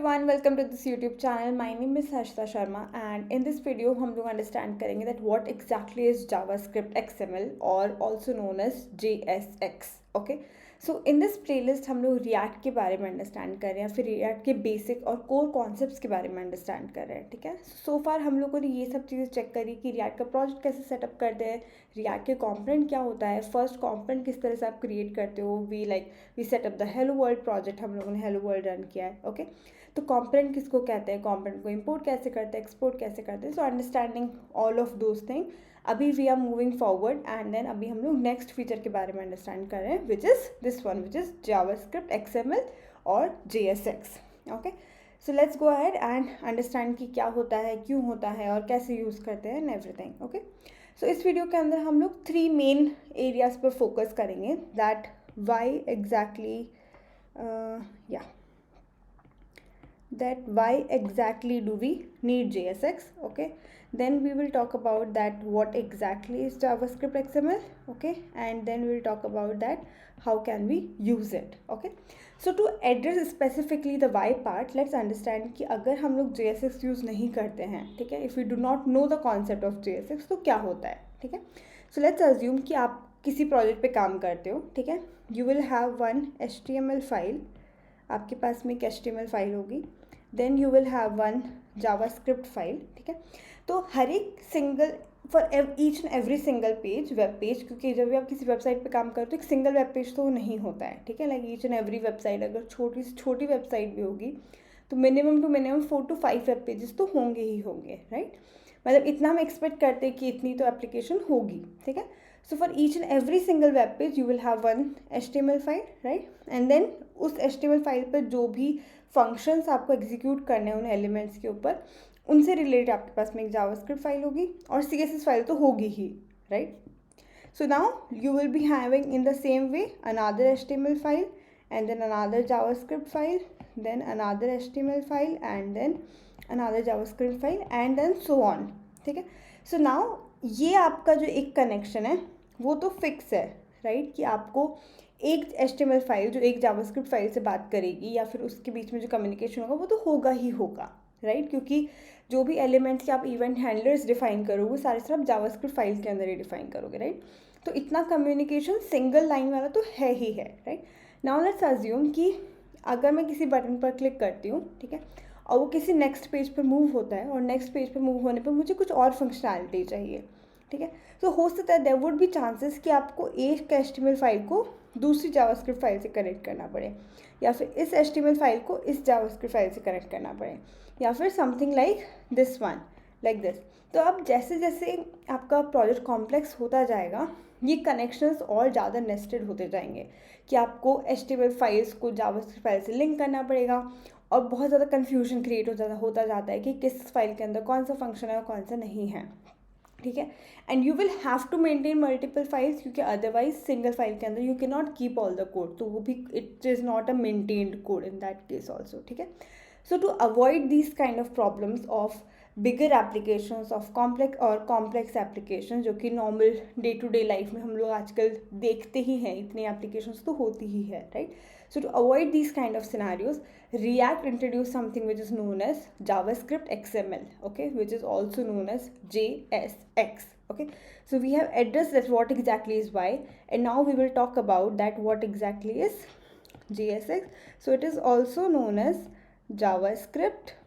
everyone, welcome to this YouTube channel. My name is Harshita Sharma and in this video हम लोग understand करेंगे that what exactly is JavaScript XML or also known as JSX. Okay, so in this playlist हम लोग React के बारे में understand कर रहे हैं, फिर React के basic और core concepts के बारे में understand कर रहे हैं. ठीक है, so far हम लोगों ने ये सब चीज़ें चेक करी कि React का project कैसे सेटअप करते हैं, React के component क्या होता है, first component किस तरह से आप create करते हो. We set up the Hello World project, हम लोगों ने Hello World रन किया है. ओके, तो कंपोनेंट किसको कहते हैं, कंपोनेंट को इंपोर्ट कैसे करते हैं, एक्सपोर्ट कैसे करते हैं. So understanding all of those thing. अभी we are moving forward and then अभी हम लोग नेक्स्ट फीचर के बारे में अंडरस्टैंड कर रहे हैं which is this one, which is JavaScript XML और JSX. Okay, so let's go ahead and understand कि क्या होता है, क्यों होता है और कैसे यूज़ करते हैं एंड एवरीथिंग. ओके, सो इस वीडियो के अंदर हम लोग 3 मेन एरियाज पर फोकस करेंगे. That why exactly that why exactly do we need JSX. Okay, then we will talk about that what exactly is JavaScript XML. Okay, and then we will talk about that how can we use it. Okay, so to address specifically the why part, let's understand कि अगर हम लोग JSX use नहीं करते हैं, ठीक है, if we do not know the concept of JSX, तो क्या होता है. ठीक है, so let's assume कि आप किसी प्रोजेक्ट पे काम करते हो. ठीक है, you will have one HTML file, आपके पास में एक HTML फाइल होगी, then you will have one JavaScript file. ठीक है, तो हर एक single for each and every single page, web page, क्योंकि जब भी आप किसी वेबसाइट पे काम करते हो एक सिंगल वेब पेज तो नहीं होता है. ठीक है, like each and every website, अगर छोटी से छोटी वेबसाइट भी होगी तो minimum two minimum 4 to 5 web pages तो होंगे ही होंगे. राइट, मतलब इतना हम एक्सपेक्ट करते हैं कि इतनी तो एप्लीकेशन होगी. ठीक है, so for each and every single web page you will have one HTML file. Right, and then उस HTML फाइल पर जो भी फंक्शंस आपको एग्जीक्यूट करने हैं उन एलिमेंट्स के ऊपर, उनसे रिलेटेड आपके पास में एक जावास्क्रिप्ट फाइल होगी और CSS फाइल तो होगी ही. Right, so now you will be having in the same way another HTML file and then another JavaScript file, then another HTML file and then another JavaScript file and then so on. ठीक है, so now ये आपका जो एक connection है वो तो fix है. राइट, कि आपको एक HTML फाइल जो एक जावास्क्रिप्ट फाइल से बात करेगी या फिर उसके बीच में जो कम्युनिकेशन होगा वो तो होगा ही होगा. राइट, क्योंकि जो भी एलिमेंट्स के आप इवेंट हैंडलर्स डिफाइन करोगे सारे सिर्फ जावास्क्रिप्ट फाइल के अंदर ही डिफाइन करोगे. राइट, तो इतना कम्युनिकेशन सिंगल लाइन वाला तो है ही है. राइट, नाउ लेट्स अज्यूम कि अगर मैं किसी बटन पर क्लिक करती हूँ, ठीक है, और वो किसी नेक्स्ट पेज पर मूव होता है और नेक्स्ट पेज पर मूव होने पर मुझे कुछ और फंक्शनैलिटी चाहिए. ठीक है, तो हो सकता है देयर वुड बी चांसेस कि आपको एक HTML फाइल को दूसरी जावास्क्रिप्ट फाइल से कनेक्ट करना पड़े, या फिर इस HTML फाइल को इस जावास्क्रिप्ट फाइल से कनेक्ट करना पड़े, या फिर something like this one, like this. तो अब जैसे जैसे आपका प्रोजेक्ट कॉम्प्लेक्स होता जाएगा ये कनेक्शंस और ज़्यादा नेस्टेड होते जाएंगे कि आपको HTML फाइल्स को जावास्क्रिप्ट फाइल से लिंक करना पड़ेगा और बहुत ज़्यादा कन्फ्यूजन क्रिएट होता जाता है कि किस फाइल के अंदर कौन सा फंक्शन है और कौन सा नहीं है. ठीक है, and you will have to maintain multiple files, क्योंकि अदरवाइज सिंगल फाइल के अंदर you can not keep all the code, तो वो भी it is not a maintained code in that case also. ठीक है, so to avoid this kind of problems of bigger applications of complex application जो कि normal day to day life में हम लोग आजकल देखते ही हैं, इतनी एप्लीकेशंस तो होती ही है. Right, so to avoid these kind of scenarios, React introduced something which is known as JavaScript XML, okay, which is also known as JSX. Okay, so we have addressed that what exactly is why, and now we will talk about that what exactly is JSX. So it is also known as JavaScript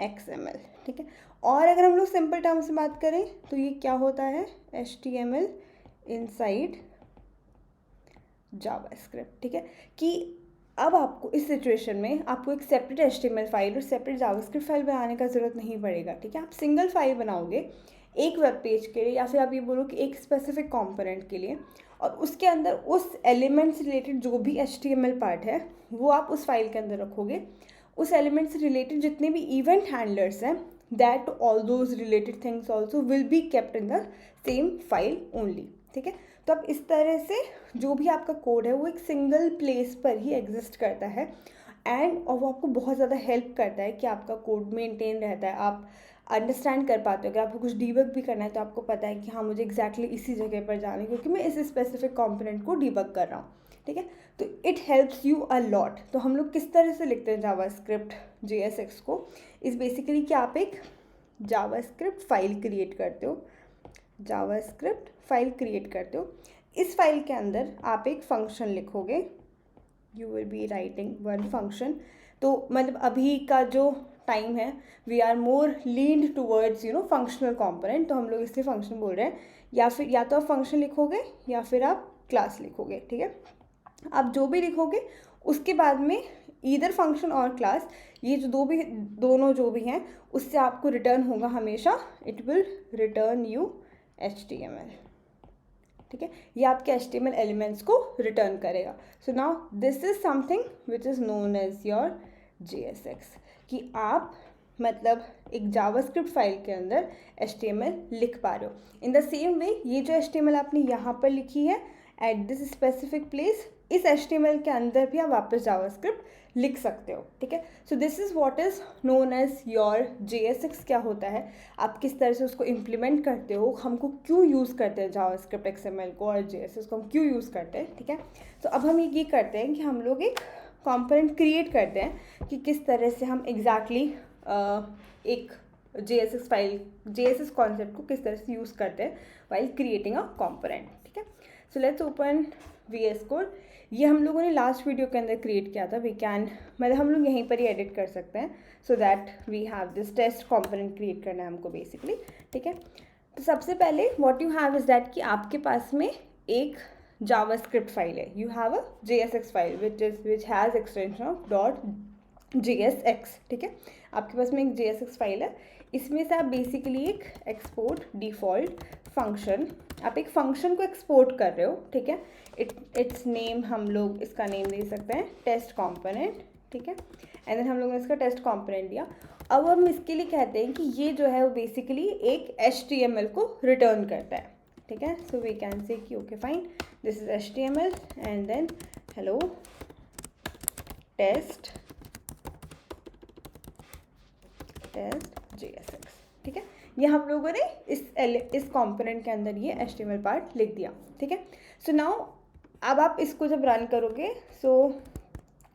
XML. ठीक है, और अगर हम लोग simple term से बात करें तो ये क्या होता है, HTML इनसाइड जावास्क्रिप्ट. ठीक है, कि अब आपको इस सिचुएशन में आपको एक सेपरेट HTML फाइल और सेपरेट जावास्क्रिप्ट फाइल बनाने का ज़रूरत नहीं पड़ेगा. ठीक है, आप सिंगल फाइल बनाओगे एक वेब पेज के लिए, या फिर आप ये बोलो कि एक स्पेसिफिक कंपोनेंट के लिए, और उसके अंदर उस एलिमेंट से रिलेटेड जो भी HTML पार्ट है वो आप उस फाइल के अंदर रखोगे. उस एलिमेंट से रिलेटेड जितने भी इवेंट हैंडलर्स हैं, that all those related things also will be kept in the same file only. ठीक है, तो अब इस तरह से जो भी आपका कोड है वो एक सिंगल प्लेस पर ही एग्जिस्ट करता है, एंड और वो आपको बहुत ज़्यादा हेल्प करता है कि आपका कोड मेंटेन रहता है, आप अंडरस्टैंड कर पाते हो. अगर आपको कुछ डीबग भी करना है तो आपको पता है कि हाँ मुझे एग्जैक्टली इसी जगह पर जाना है क्योंकि मैं इस स्पेसिफिक कंपोनेंट को डीबग कर रहा हूँ. ठीक है। तो it helps you a lot. तो हम लोग किस तरह से लिखते हैं जावास्क्रिप्ट JSX को, इस बेसिकली कि आप एक जावास्क्रिप्ट फाइल क्रिएट करते हो, जावास्क्रिप्ट फाइल क्रिएट करते हो। इस फाइल के अंदर आप एक फंक्शन लिखोगे, you will be writing one function. तो मतलब अभी का जो टाइम है, we are more leaned towards functional component, तो हम लोग इसलिए फंक्शन बोल रहे हैं। या फिर या तो आप फंक्शन लिखोगे या फिर आप क्लास लिखोगे, ठीक है। आप जो भी लिखोगे उसके बाद में ईदर फंक्शन और क्लास, ये जो दोनों जो भी हैं उससे आपको रिटर्न होगा हमेशा, it will return you HTML, ठीक है। ये आपके HTML एलिमेंट्स को रिटर्न करेगा। So now this is something which is known as your JSX, कि आप मतलब एक जावास्क्रिप्ट फाइल के अंदर HTML लिख पा रहे हो। इन द सेम वे ये जो HTML आपने यहाँ पर लिखी है एट दिस स्पेसिफिक प्लेस, इस HTML के अंदर भी आप वापस जावास्क्रिप्ट लिख सकते हो, ठीक है। So this is what is known as your JSX। क्या होता है, आप किस तरह से उसको इम्प्लीमेंट करते हो, हमको क्यों यूज़ करते हैं जावास्क्रिप्ट XML को और JSX को हम क्यों यूज़ करते हैं, ठीक है। तो अब हम ये करते हैं कि हम लोग एक कंपोनेंट क्रिएट करते हैं कि किस तरह से हम एग्जैक्टली एक JSX फाइल, JSX कॉन्सेप्ट को किस तरह से यूज़ करते हैं वाइल क्रिएटिंग अ कंपोनेंट, ठीक है। So let's open VS code. ये हम लोगों ने लास्ट वीडियो के अंदर क्रिएट किया था। वी कैन मतलब हम लोग यहीं पर ही एडिट कर सकते हैं, so that we have this test component create करना है हमको बेसिकली, ठीक है। तो सबसे पहले what you have is that कि आपके पास में एक जावास्क्रिप्ट फाइल है, you have a JSX file which has extension of .JSX, ठीक है। आपके पास में एक JSX फाइल है, इसमें से आप बेसिकली एक एक्सपोर्ट डिफ़ॉल्ट फंक्शन, आप एक फंक्शन को एक्सपोर्ट कर रहे हो, ठीक है। इट्स नेम, हम लोग इसका नेम दे सकते हैं टेस्ट कंपोनेंट, ठीक है। एंड देन हम लोगों ने इसका टेस्ट कंपोनेंट दिया। अब हम इसके लिए कहते हैं कि ये जो है वो बेसिकली एक HTML को रिटर्न करता है, ठीक है। सो वी कैन से कि okay fine, this is HTML and then hello test JSX, ठीक है। ये हम लोगों ने इस कंपोनेंट के अंदर ये HTML पार्ट लिख दिया, ठीक है। सो नाउ अब आप इसको जब रन करोगे, so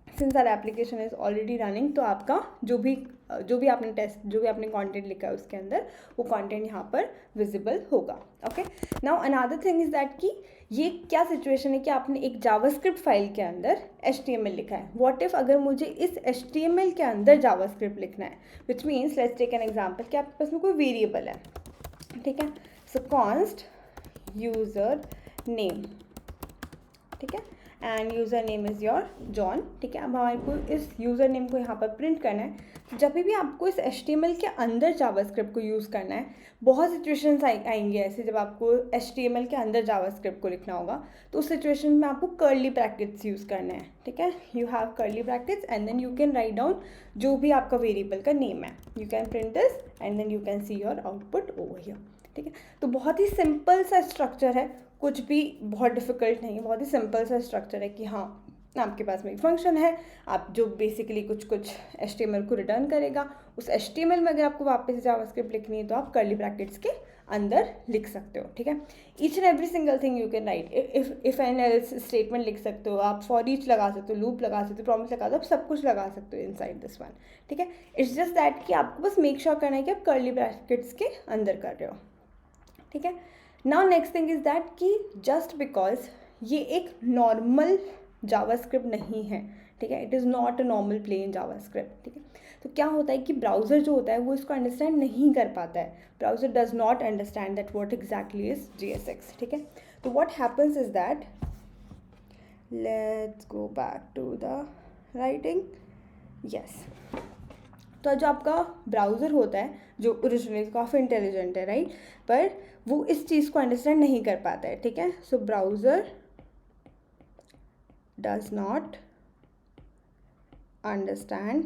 since our application is already running, तो आपका जो भी आपने कंटेंट लिखा है उसके अंदर वो कंटेंट यहाँ पर विजिबल होगा, okay. Now another thing is that कि ये क्या सिचुएशन है कि आपने एक जावास्क्रिप्ट फाइल के अंदर HTML लिखा है। व्हाट इफ अगर मुझे इस HTML के अंदर जावास्क्रिप्ट लिखना है, which means let's take an example कि आपके पास में कोई वेरिएबल है, ठीक है। सो कॉन्स्ट यूज़र नेम, ठीक है, end user name is your John, ठीक है। अब हमारे को इस यूज़र नेम को यहाँ पर प्रिंट करना है। तो जब भी आपको इस HTML के अंदर जावास्क्रिप्ट को यूज़ करना है, बहुत सिचुएशंस आएंगे ऐसे जब आपको HTML के अंदर जावास्क्रिप्ट को लिखना होगा, तो उस सिचुएशन में आपको कर्ली ब्रैकेट्स यूज़ करना है, ठीक है। You have curly brackets and then you can write down जो भी आपका वेरिएबल का नेम है, you can print this and then you can see your output over here, ठीक है। तो बहुत ही सिंपल सा स्ट्रक्चर है, कुछ भी बहुत डिफिकल्ट नहीं है, बहुत ही सिंपल सा स्ट्रक्चर है कि हाँ आपके पास में एक फंक्शन है, आप जो बेसिकली कुछ HTML को रिटर्न करेगा, उस HTML में अगर आपको वापस जावास्क्रिप्ट लिखनी है तो आप कर्ली ब्रैकेट्स के अंदर लिख सकते हो, ठीक है। Each and every single thing you can right, if and else statement लिख सकते हो आप, फॉर ईच लगा सकते हो, लूप लगा सकते हो, प्रॉमिस लगा सकते हो, आप सब कुछ लगा सकते हो इनसाइड दिस वन, ठीक है। इट्स जस्ट दैट कि आपको बस मेक श्योर करना है कि आप कर्ली ब्रैकेट्स के अंदर कर रहे हो, ठीक है। Now next thing is that कि जस्ट बिकॉज ये एक नॉर्मल जावास्क्रिप्ट नहीं है, ठीक है, it is not a normal plain JavaScript, ठीक है। तो क्या होता है कि ब्राउज़र जो होता है वो इसको अंडरस्टैंड नहीं कर पाता है, browser does not understand that what exactly is JSX, ठीक है। तो what happens is that, let's go back to the writing, yes. तो जो आपका ब्राउज़र होता है जो ओरिजिनली काफ़ी इंटेलिजेंट है, राइट, पर वो इस चीज़ को अंडरस्टैंड नहीं कर पाता है, ठीक है। So browser does not understand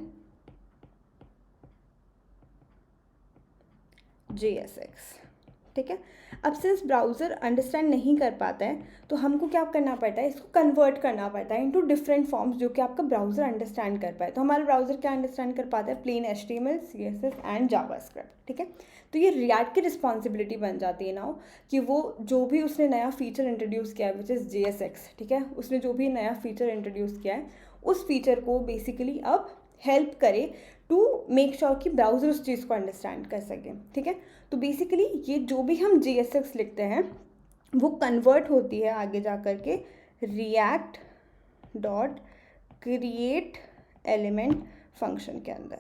JSX, ठीक है। अब सिंस ब्राउज़र अंडरस्टैंड नहीं कर पाता है तो हमको क्या करना पड़ता है, इसको कन्वर्ट करना पड़ता है इनटू डिफरेंट फॉर्म्स जो कि आपका ब्राउज़र अंडरस्टैंड कर पाए। तो हमारा ब्राउज़र क्या अंडरस्टैंड कर पाता है, plain HTML, CSS and JavaScript, ठीक है। तो ये रिएक्ट की रिस्पॉन्सिबिलिटी बन जाती है नाउ कि वो जो भी उसने नया फीचर इंट्रोड्यूस किया है विच इज़ JSX, ठीक है, उसने जो भी नया फीचर इंट्रोड्यूस किया है उस फीचर को बेसिकली अब हेल्प करे टू मेक श्योर कि ब्राउज़र उस चीज़ को अंडरस्टैंड कर सके, ठीक है। तो बेसिकली ये जो भी हम JSX लिखते हैं वो कन्वर्ट होती है आगे जा कर के React dot create element function के अंदर,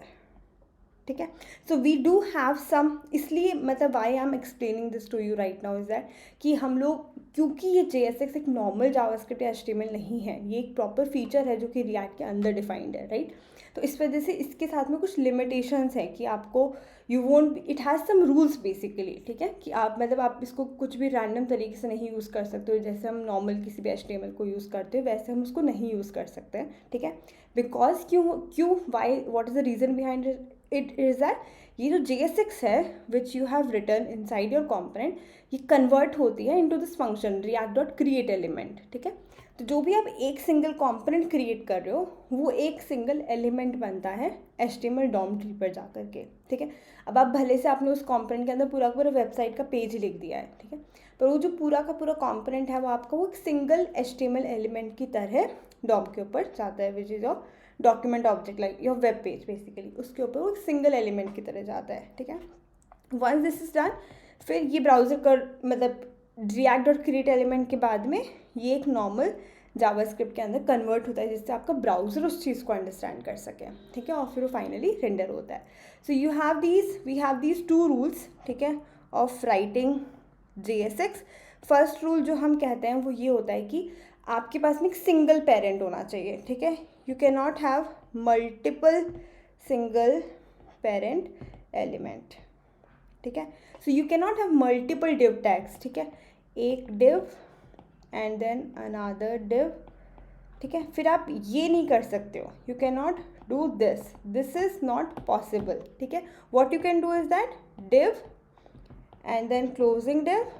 ठीक है। So we do have some, इसलिए मतलब I am explaining this to you right now is that कि हम लोग, क्योंकि ये JSX एक नॉर्मल जावास्क्रिप्ट या HTML नहीं है, ये एक प्रॉपर फीचर है जो कि रिएक्ट के अंदर डिफाइंड है, राइट। तो इस वजह से इसके साथ में कुछ लिमिटेशंस हैं कि आपको you won't, it has some rules basically, ठीक है, कि आप मतलब आप इसको कुछ भी रैंडम तरीके से नहीं यूज़ कर सकते हो, जैसे हम नॉर्मल किसी भी HTML को यूज़ करते हो वैसे हम उसको नहीं यूज़ कर सकते हैं, ठीक है। बिकॉज क्यों why, what is the reason behind it is that ये जो JSX है which you have return inside your component, ये कन्वर्ट होती है into this function React dot create element, ठीक है। तो जो भी आप एक सिंगल कंपोनेंट क्रिएट कर रहे हो वो एक सिंगल एलिमेंट बनता है HTML DOM ट्री पर जा कर के, ठीक है। अब आप भले से आपने उस कंपोनेंट के अंदर पूरा पूरा वेबसाइट का पेज लिख दिया है, ठीक है, पर वो जो पूरा का पूरा कंपोनेंट है वो आपका वो एक सिंगल HTML एलिमेंट की तरह DOM के ऊपर जाता है, which is your document object like your web page basically, उसके ऊपर वो एक सिंगल एलिमेंट की तरह जाता है, ठीक है। वंस दिस इज डन, फिर ये ब्राउज़र कर मतलब रिएक्ट डॉट क्रिएट एलिमेंट के बाद में ये एक नॉर्मल जावास्क्रिप्ट के अंदर कन्वर्ट होता है जिससे आपका ब्राउज़र उस चीज़ को अंडरस्टैंड कर सके, ठीक है, और फिर वो फाइनली रेंडर होता है। So we have these two rules, ठीक है, of writing JSX। First rule जो हम कहते हैं वो ये होता है कि आपके पास में एक सिंगल पेरेंट होना चाहिए, ठीक है। You can not have multiple single parent element, ठीक है। So you can not have multiple div tags, ठीक है, एक div and then another div, ठीक है। फिर आप ये नहीं कर सकते हो, you can not do this is not possible, ठीक है। What you can do is that div and then closing div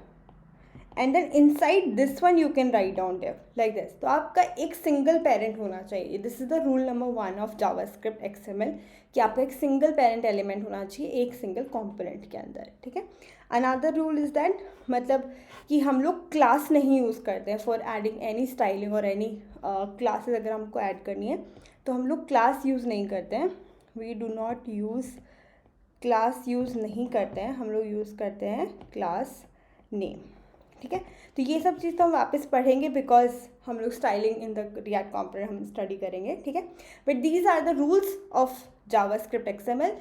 and then inside this one you can write down div like this। तो आपका एक single parent होना चाहिए, this is the rule number 1 of JavaScript XML कि आपका एक single parent element होना चाहिए एक सिंगल कंपोनेंट के अंदर, ठीक है। अनदर रूल इज दैट मतलब कि हम लोग क्लास नहीं यूज़ करते हैं फॉर एडिंग एनी स्टाइलिंग और एनी क्लासेस अगर हमको ऐड करनी है तो हम लोग क्लास यूज़ नहीं करते हैं, we do not use class use नहीं करते हैं, हम लोग यूज़ करते हैं क्लास नेम, ठीक है। तो ये सब चीज़ तो हम वापस पढ़ेंगे बिकॉज हम लोग styling in the React component हम स्टडी करेंगे, ठीक है। But these are the rules of JavaScript XML।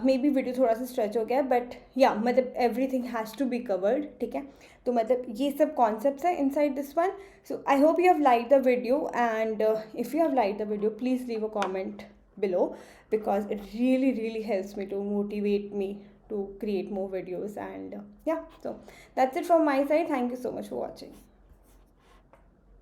Maybe video थोड़ा सा स्ट्रेच हो गया बट या मतलब everything has to be covered, ठीक है। तो मतलब ये सब कॉन्सेप्ट्स हैं inside this one. So I hope you have like the video and if you have like the video please leave a comment below because it really helps me to motivate me to create more videos and yeah, so that's it from my side. Thank you so much for watching.